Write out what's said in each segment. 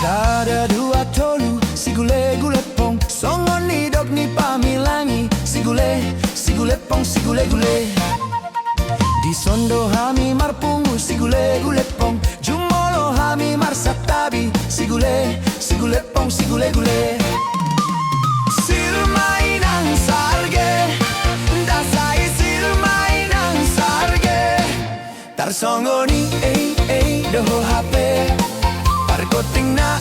Sada dua tolu, sigule gule pong, songo ni dog ni pamilangi, sigule pong, sigule gule. Di sondo hami marpungu, sigule gule pong, jumolo hami marsatabi, sigule pong, sigule gule. Silmainang sarge, dasai silmainang sarge, tarsongo ni doho hape. Pargoting na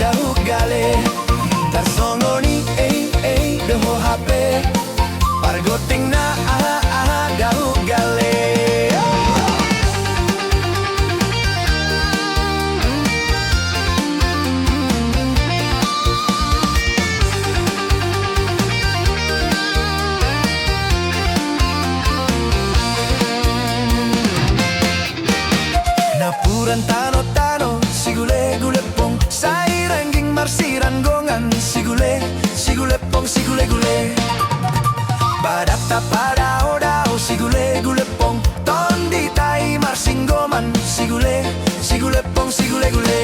dahu gale, tarsongo ni doho hape. Pargoting na dahu gale. Napuran tano-tano, sigule gule pong, sai rangging marsiran gongan, sigule pong, sigule gule. Badata pada odao, sigule gule pong, tondi tai marsinggoman, sigule pong, sigule gule.